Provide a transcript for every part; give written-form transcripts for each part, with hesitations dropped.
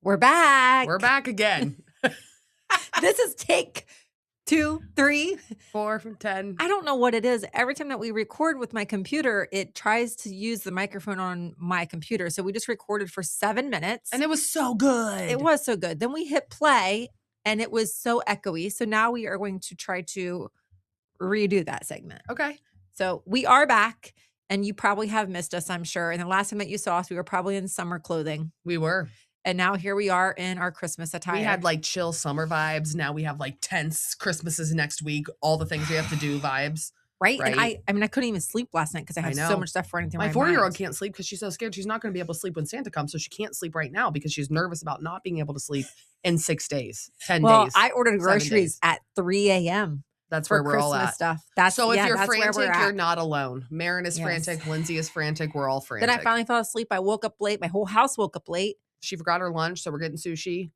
We're back. We're back again. This is take 2, 3. 4 from 10. I don't know what it is. Every time that we record with my computer, it tries to use the microphone on my computer. So we just recorded for 7 minutes. And it was so good. It was so good. Then we hit play and it was so echoey. So now we are going to try to redo that segment. Okay. So we are back and you probably have missed us, I'm sure. And the last time that you saw us, we were probably in summer clothing. We were. And now here we are in our Christmas attire. We had like chill summer vibes. Now we have like tense Christmases next week. All the things we have to do vibes. Right? And I mean, I couldn't even sleep last night because I had so much stuff running through my mind. My 4-year-old can't sleep because she's so scared she's not going to be able to sleep when Santa comes. So she can't sleep right now because she's nervous about not being able to sleep in 6 days, 10 days. Well, I ordered groceries at 3 a.m. That's where we're Christmas all at. Stuff. So if you're frantic, you're not alone. Marin is frantic. Lindsay is frantic. We're all frantic. Then I finally fell asleep. I woke up late. My whole house woke up late. She forgot her lunch, so we're getting sushi.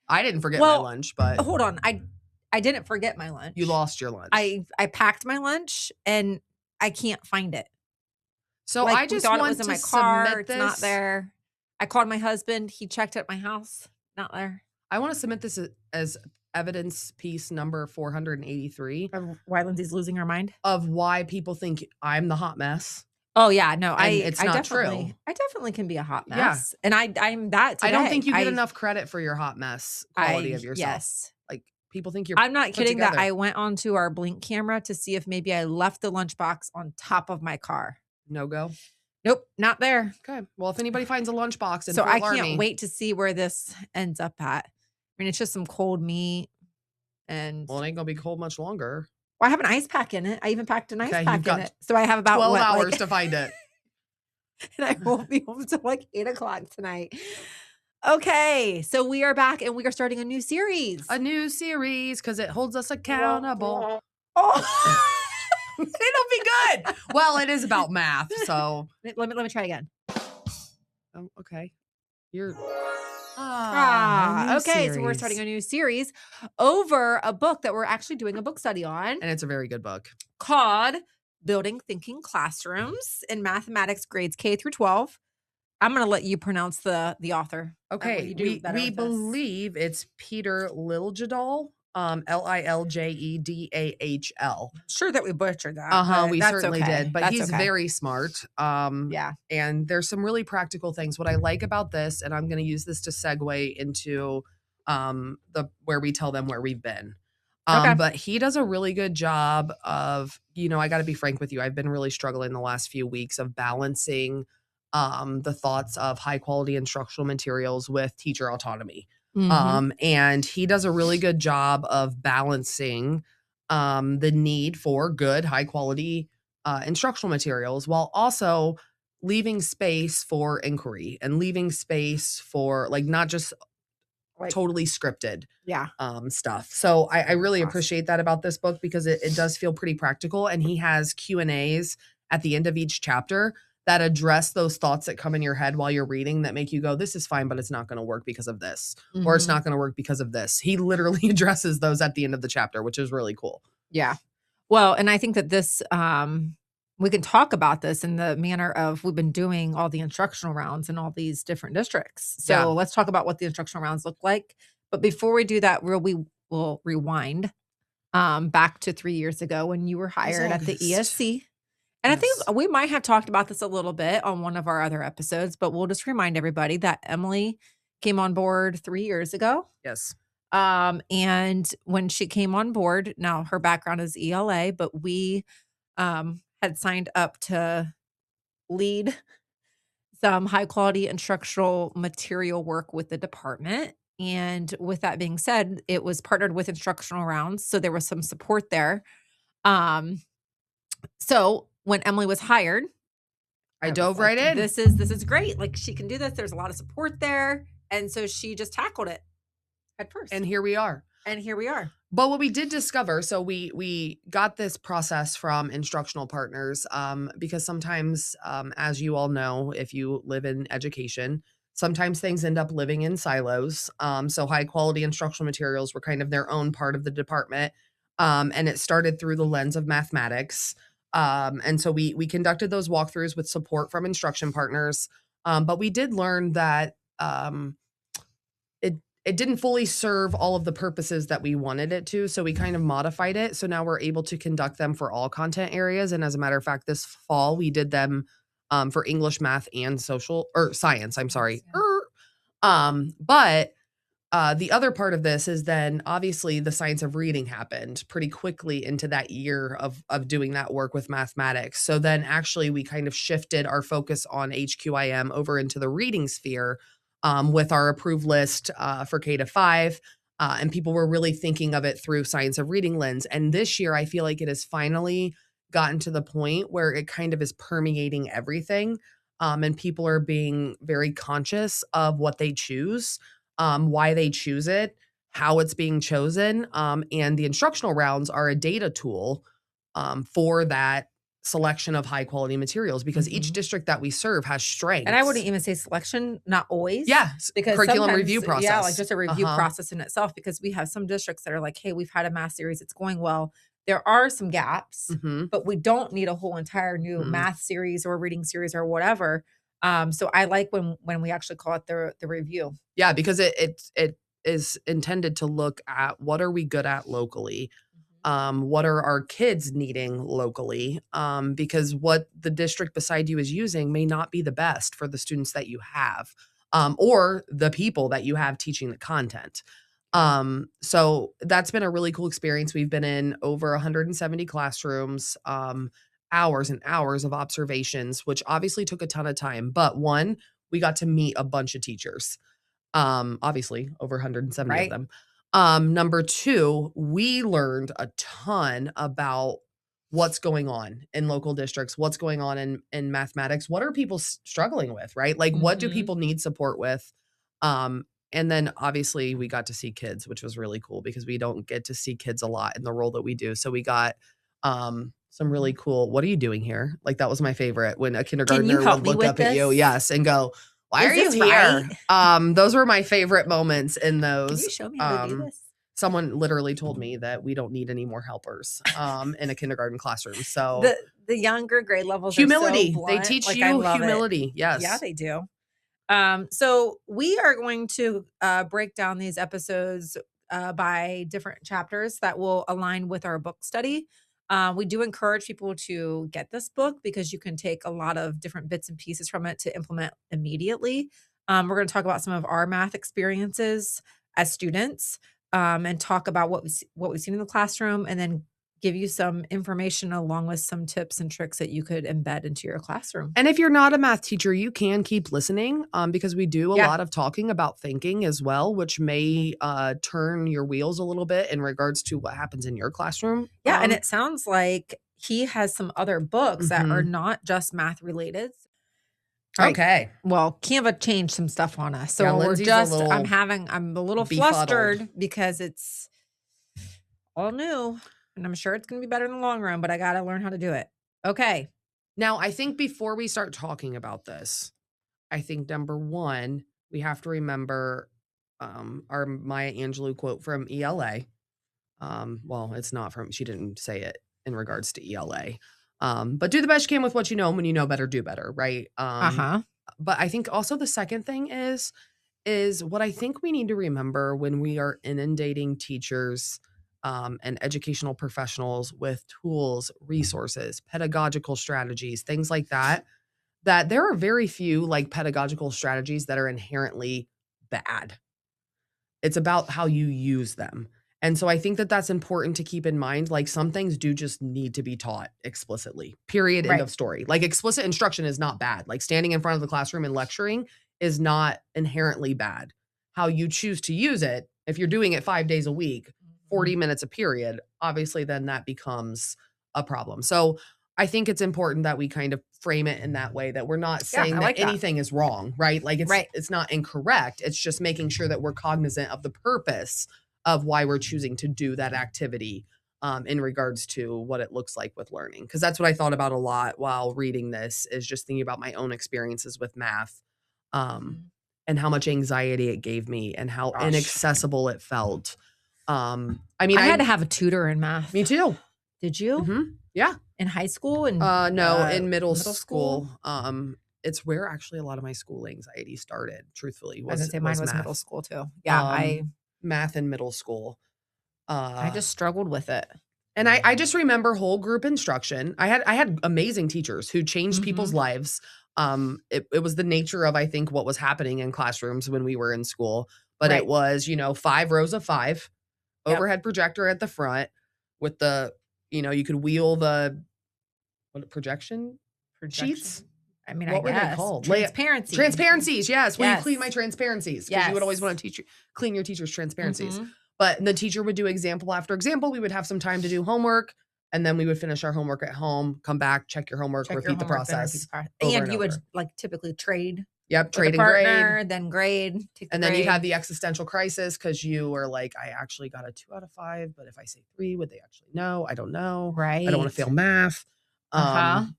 I didn't forget my lunch, but hold on. I didn't forget my lunch. You lost your lunch. I packed my lunch and I can't find it. So I just thought want it was in to my car. submit this. It's not there. I called my husband. He checked at my house. Not there. I want to submit this as evidence piece number 483 of why Lindsay's losing her mind. Of why people think I'm the hot mess. Oh yeah, no, it's not true. I definitely can be a hot mess, and I'm that today. I don't think you get enough credit for your hot mess quality of yourself. Yes, like people think you're. I'm not kidding that I went onto our Blink camera to see if maybe I left the lunchbox on top of my car. No go. Nope, not there. Okay, well if anybody finds a lunchbox, so I can't wait to see where this ends up at. I mean, it's just some cold meat, and well, it ain't gonna be cold much longer. Well, I have an ice pack in it. I even packed an ice pack in it. So I have about 12 hours to find it. And I won't be home until like 8 o'clock tonight. Okay. So we are back and we are starting a new series. A new series because it holds us accountable. Oh. It'll be good. Well, it is about math. So let me try again. Oh, okay. You're okay, so we're starting a new series over a book that we're actually doing a book study on. And it's a very good book. Called Building Thinking Classrooms in Mathematics Grades K through 12. I'm going to let you pronounce the author. Okay, we believe it's Peter Liljedahl. Liljedahl. Sure that we butchered that. We certainly did. But he's very smart. Yeah. And there's some really practical things. What I like about this, and I'm going to use this to segue into where we tell them where we've been. But he does a really good job of, I got to be frank with you. I've been really struggling the last few weeks of balancing the thoughts of high quality instructional materials with teacher autonomy. Mm-hmm. And he does a really good job of balancing the need for good, high quality instructional materials while also leaving space for inquiry and leaving space for not just totally scripted stuff. So I really appreciate that about this book because it does feel pretty practical, and he has Q&As at the end of each chapter that address those thoughts that come in your head while you're reading that make you go, this is fine, but it's not going to work because of this, or it's not going to work because of this. He literally addresses those at the end of the chapter, which is really cool. Yeah. Well, and I think that this, we can talk about this in the manner of we've been doing all the instructional rounds in all these different districts. So let's talk about what the instructional rounds look like. But before we do that, we will rewind back to 3 years ago when you were hired at the ESC. And I think we might have talked about this a little bit on one of our other episodes, but we'll just remind everybody that Emily came on board 3 years ago. Yes. And when she came on board, now her background is ELA, but we had signed up to lead some high quality instructional material work with the department. And with that being said, it was partnered with instructional rounds. So there was some support there. So when Emily was hired, I dove right in. This is great. Like, she can do this. There's a lot of support there. And so she just tackled it at first. And here we are. But what we did discover, so we got this process from instructional partners because sometimes, as you all know, if you live in education, sometimes things end up living in silos. So high quality instructional materials were kind of their own part of the department. And it started through the lens of mathematics. And so we conducted those walkthroughs with support from instruction partners. But we did learn that it didn't fully serve all of the purposes that we wanted it to. So we kind of modified it. So now we're able to conduct them for all content areas. And as a matter of fact, this fall we did them for English, math, and social or science. I'm sorry. But the other part of this is then obviously the science of reading happened pretty quickly into that year of doing that work with mathematics. So then actually we kind of shifted our focus on HQIM over into the reading sphere with our approved list for K to 5. And people were really thinking of it through science of reading lens. And this year, I feel like it has finally gotten to the point where it kind of is permeating everything. And people are being very conscious of what they choose, why they choose it, how it's being chosen. And the instructional rounds are a data tool for that selection of high quality materials because each district that we serve has strengths. And I wouldn't even say selection, not always. Yeah, because curriculum review process. Yeah, like just a review process in itself, because we have some districts that are like, hey, we've had a math series, it's going well. There are some gaps, but we don't need a whole entire new math series or reading series or whatever. So I like when we actually call it the review. Yeah, because it is intended to look at what are we good at locally. What are our kids needing locally? Because what the district beside you is using may not be the best for the students that you have, or the people that you have teaching the content. So that's been a really cool experience. We've been in over 170 classrooms, hours and hours of observations, which obviously took a ton of time. But one, we got to meet a bunch of teachers. Obviously over 170 of them. Number two, we learned a ton about what's going on in local districts, what's going on in mathematics. What are people struggling with, right? Like what do people need support with? And then obviously we got to see kids, which was really cool because we don't get to see kids a lot in the role that we do. So we got some really cool, what are you doing here? Like that was my favorite when a kindergartner would look up at you, yes, and go, why are you here? Right? Those were my favorite moments in those. Can you show me how to do this? Someone literally told me that we don't need any more helpers in a kindergarten classroom. So the younger grade levels, humility, are so they teach you humility. Yes. Yeah, they do. So we are going to break down these episodes by different chapters that will align with our book study. We do encourage people to get this book because you can take a lot of different bits and pieces from it to implement immediately. We're going to talk about some of our math experiences as students, and talk about what we've seen in the classroom, and then give you some information along with some tips and tricks that you could embed into your classroom. And if you're not a math teacher, you can keep listening because we do a lot of talking about thinking as well, which may turn your wheels a little bit in regards to what happens in your classroom. Yeah, and it sounds like he has some other books that are not just math related. Okay. Well, Canva changed some stuff on us. So we're just, I'm a little flustered because it's all new. And I'm sure it's going to be better in the long run, but I got to learn how to do it. Okay. Now, I think before we start talking about this, I think number one, we have to remember our Maya Angelou quote from ELA. Well, it's not from, she didn't say it in regards to ELA. But do the best you can with what you know, and when you know better, do better, right? But I think also the second thing is what I think we need to remember when we are inundating teachers and educational professionals with tools, resources, pedagogical strategies, things like that, that there are very few like pedagogical strategies that are inherently bad. It's about how you use them. And so I think that that's important to keep in mind. Like some things do just need to be taught explicitly, period, end of story. Like explicit instruction is not bad. Like standing in front of the classroom and lecturing is not inherently bad. How you choose to use it, if you're doing it 5 days a week, 40 minutes a period, obviously then that becomes a problem. So I think it's important that we kind of frame it in that way, that we're not saying that anything is wrong, right? Like it's not incorrect. It's just making sure that we're cognizant of the purpose of why we're choosing to do that activity in regards to what it looks like with learning. Because that's what I thought about a lot while reading this, is just thinking about my own experiences with math and how much anxiety it gave me and how inaccessible it felt. I mean, I had to have a tutor in math. Me too. Did you? Yeah. In high school? And no, in middle school. it's where actually a lot of my school anxiety started, truthfully, I was gonna say mine was middle math. school too. Yeah, Math in middle school. I just struggled with it. And I just remember whole group instruction. I had amazing teachers who changed people's lives. It was the nature of, I think, what was happening in classrooms when we were in school. But it was, 5 rows of 5, overhead projector at the front with the, you could wheel the projection sheets. I mean, what were they called? Transparencies. Transparencies, yes. Will you clean my transparencies? Because you would always want to clean your teacher's transparencies. But the teacher would do example after example. We would have some time to do homework, and then we would finish our homework at home, come back, check your homework, repeat the process. And you would like typically trade. Yep, trade and grade. Then grade. And then you have the existential crisis because you were like, I actually got a 2 out of 5, but if I say 3, would they actually know? I don't know. Right. I don't want to fail math. And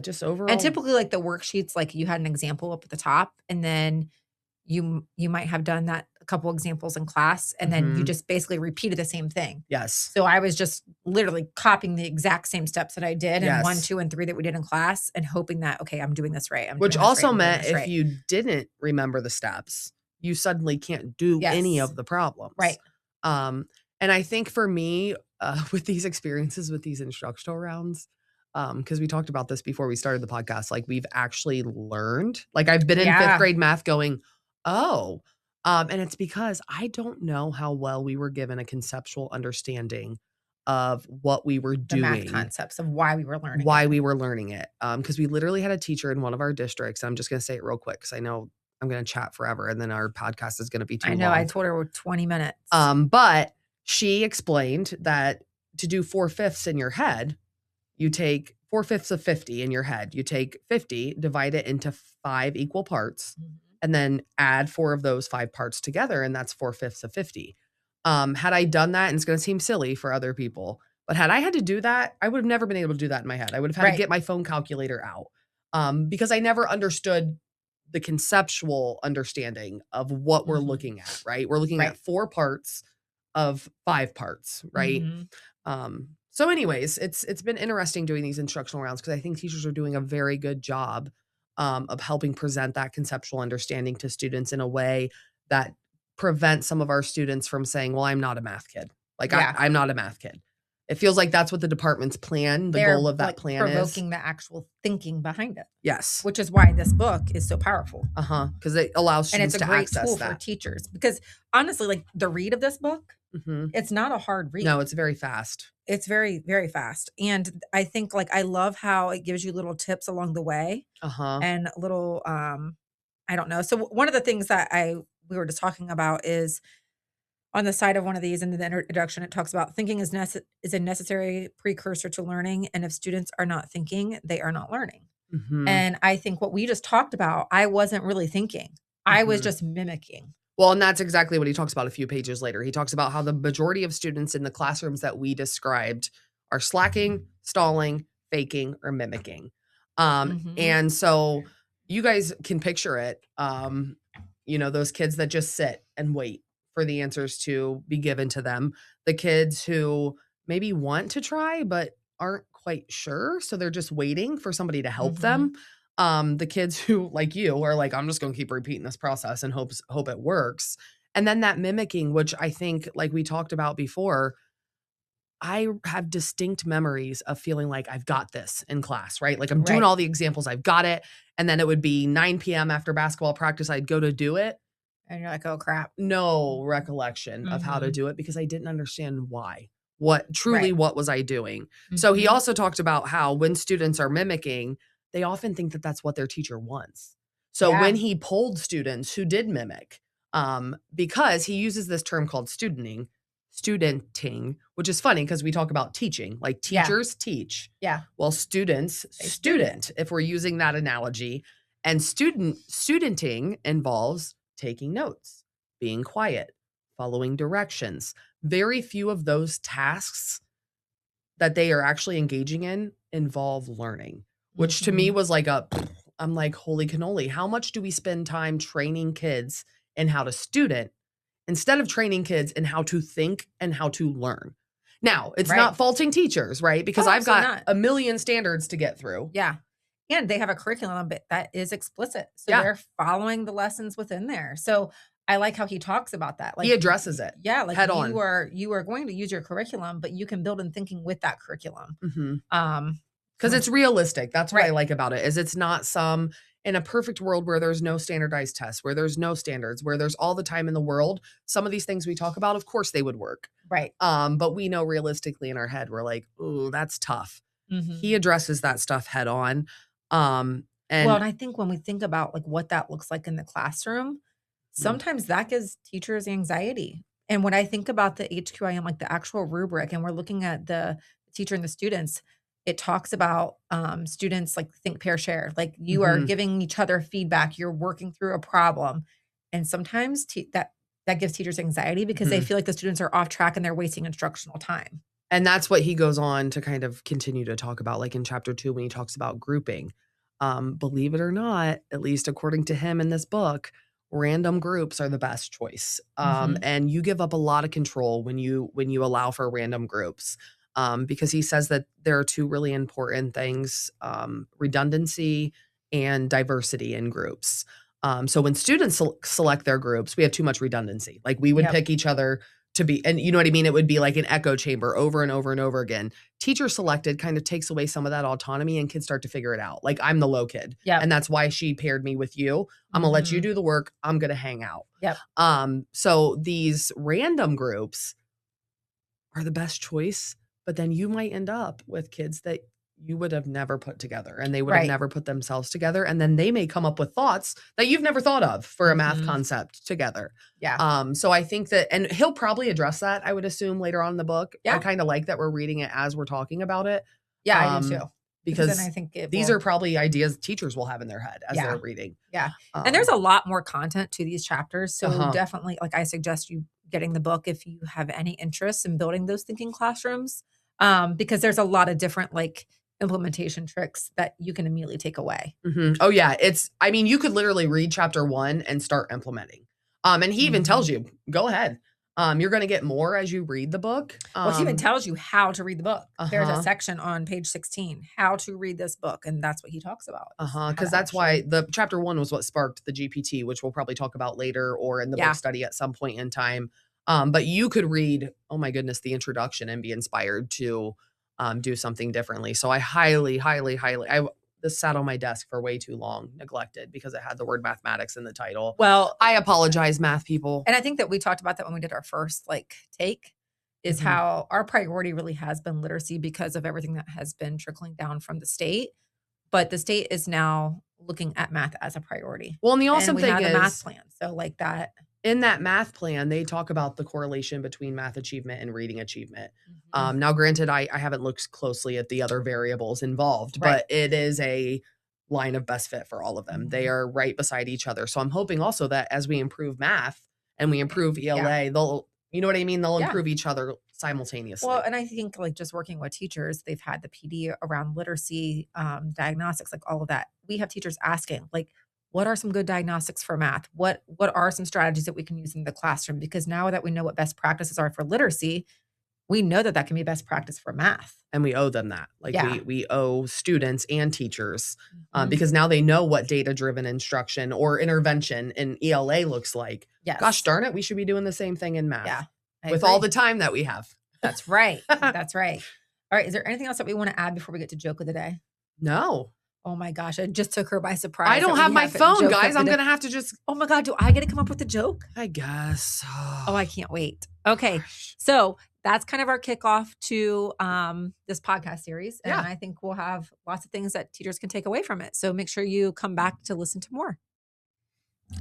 just overall. And typically like the worksheets, like you had an example up at the top, and then you might have done that a couple examples in class, and then you just basically repeated the same thing. Yes. So I was just literally copying the exact same steps that I did in 1, 2, and 3 that we did in class, and hoping that, okay, I'm doing this right. Which also meant if you didn't remember the steps, you suddenly can't do any of the problems. Right. And I think for me, with these experiences with these instructional rounds, because we talked about this before we started the podcast, like we've actually learned, like I've been in 5th grade math going, oh, and it's because I don't know how well we were given a conceptual understanding of what we were doing. The math concepts of why we were learning it. Because we literally had a teacher in one of our districts. I'm just going to say it real quick because I know I'm going to chat forever and then our podcast is going to be too long. I know. I told her we're 20 minutes. But she explained that to do 4/5 in your head, you take 4/5 of 50 in your head. You take 50, divide it into 5 equal parts, and then add 4 of those 5 parts together, and that's 4/5 of 50. Had I done that, and it's going to seem silly for other people, but had I had to do that, I would have never been able to do that in my head. I would have had to get my phone calculator out because I never understood the conceptual understanding of what we're looking at, right? We're looking at 4 parts of 5 parts, right? So anyways, it's been interesting doing these instructional rounds because I think teachers are doing a very good job of helping present that conceptual understanding to students in a way that prevents some of our students from saying, well, I'm not a math kid. Like I'm not a math kid. It feels like that's what the department's plan, the goal of that plan is. Provoking the actual thinking behind it. Yes. Which is why this book is so powerful. Because it allows students to access that. And it's a great tool for teachers. Because honestly, like the read of this book, it's not a hard read. No, it's very fast. It's very, very fast. And I think like I love how it gives you little tips along the way. And little I don't know. So one of the things that we were just talking about is on the side of one of these in the introduction, it talks about thinking is a necessary precursor to learning. And if students are not thinking, they are not learning. And I think what we just talked about, I wasn't really thinking. I was just mimicking. Well, and that's exactly what he talks about a few pages later. He talks about how the majority of students in the classrooms that we described are slacking, stalling, faking, or mimicking. And so you guys can picture it. Those kids that just sit and wait for the answers to be given to them. The kids who maybe want to try, but aren't quite sure. So they're just waiting for somebody to help them. The kids who, like you, are like, I'm just going to keep repeating this process and hope it works. And then that mimicking, which I think, like we talked about before, I have distinct memories of feeling like I've got this in class, right? Like I'm doing all the examples, I've got it. And then it would be 9 p.m. after basketball practice, I'd go to do it. And you're like, oh crap. No recollection of how to do it because I didn't understand why. What was I doing? So he also talked about how when students are mimicking, they often think that that's what their teacher wants. So when he polled students who did mimic, because he uses this term called studenting, which is funny because we talk about teaching, like teachers teach. Yeah. Well, students student, if we're using that analogy. And studenting involves taking notes, being quiet, following directions. Very few of those tasks that they are actually engaging in involve learning, which to me was like I'm like, holy cannoli. How much do we spend time training kids in how to student instead of training kids in how to think and how to learn? Now, it's not faulting teachers, right? Because I've got a million standards to get through. Yeah. And they have a curriculum that is explicit. So Yeah. they're following the lessons within there. So I like how he talks about that. Like He addresses it yeah, like head on. you are going to use your curriculum, but you can build in thinking with that curriculum. Because it's realistic. That's what I Right. like about it, is it's not some in a perfect world where there's no standardized tests, where there's no standards, where there's all the time in the world. Some of these things we talk about, of course they would work. Right. But we know realistically in our head, we're like, ooh, that's tough. He addresses that stuff head on. Well, and I think when we think about like what that looks like in the classroom, sometimes that gives teachers anxiety. And when I think about the HQIM, like the actual rubric, and we're looking at the teacher and the students, it talks about students like think, pair, share. Like you are giving each other feedback. You're working through a problem, and sometimes that gives teachers anxiety because they feel like the students are off track and they're wasting instructional time. And that's what he goes on to kind of continue to talk about, like in chapter 2 when he talks about grouping. Believe it or not, at least according to him in this book, random groups are the best choice. And you give up a lot of control when you allow for random groups. Because he says that there are 2 really important things, redundancy and diversity in groups. So when students select their groups, we have too much redundancy. Like we would pick each other to be, and you know what I mean? It would be like an echo chamber over and over and over again. Teacher selected kind of takes away some of that autonomy and kids start to figure it out. Like I'm the low kid. And that's why she paired me with you. I'm gonna let you do the work. I'm gonna hang out. So these random groups are the best choice, but then you might end up with kids that you would have never put together and they would have never put themselves together. And then they may come up with thoughts that you've never thought of for a math concept together. So I think that, and he'll probably address that, I would assume later on in the book. I kind of like that we're reading it as we're talking about it. I do too. Because then I think these are probably ideas teachers will have in their head as they're reading. And there's a lot more content to these chapters. So definitely, like I suggest you getting the book if you have any interest in building those thinking classrooms. Because there's a lot of different like implementation tricks that you can immediately take away. Oh yeah. I mean, you could literally read chapter 1 and start implementing. And he even tells you, go ahead. You're going to get more as you read the book. Well, he even tells you how to read the book. There's a section on page 16, how to read this book. And that's what he talks about. Because that's why the chapter 1 was what sparked the GPT, which we'll probably talk about later or in the book study at some point in time. But you could read, oh my goodness, the introduction and be inspired to do something differently. So I highly, this sat on my desk for way too long, neglected because it had the word mathematics in the title. Well, I apologize, math people. And I think that we talked about that when we did our first take is how our priority really has been literacy because of everything that has been trickling down from the state. But the state is now looking at math as a priority. Well, and the awesome thing is the math plan. So like that. In that math plan, they talk about the correlation between math achievement and reading achievement. Now, granted, I haven't looked closely at the other variables involved, but it is a line of best fit for all of them. They are right beside each other. So I'm hoping also that as we improve math and we improve ELA, they'll, you know what I mean? They'll improve each other simultaneously. Well, and I think like just working with teachers, they've had the PD around literacy, diagnostics, like all of that. We have teachers asking like, what are some good diagnostics for math? What are some strategies that we can use in the classroom? Because now that we know what best practices are for literacy, we know that can be best practice for math. And we owe them that. Like we owe students and teachers because now they know what data-driven instruction or intervention in ELA looks like. Gosh darn it, we should be doing the same thing in math with all the time that we have. That's right. That's right. All right. Is there anything else that we want to add before we get to joke of the day? No. Oh my gosh, I just took her by surprise. I don't have my phone, guys. I'm going to have to just... Oh my God, do I get to come up with a joke? I guess. Oh, I can't wait. Okay, so that's kind of our kickoff to this podcast series. And I think we'll have lots of things that teachers can take away from it. So make sure you come back to listen to more.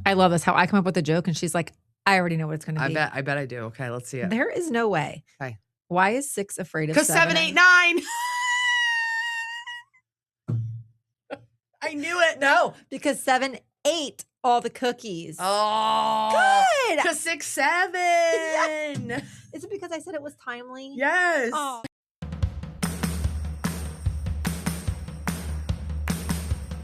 I love this, how I come up with a joke and she's like, I already know what it's going to be. I bet I do. Okay, let's see it. There is no way. Okay. Why is 6 afraid of 7? Because 7, 8, 9. I knew it. No, because 7 ate all the cookies. Oh, good. Because 6, 7. Yes. Is it because I said it was timely? Yes. Oh.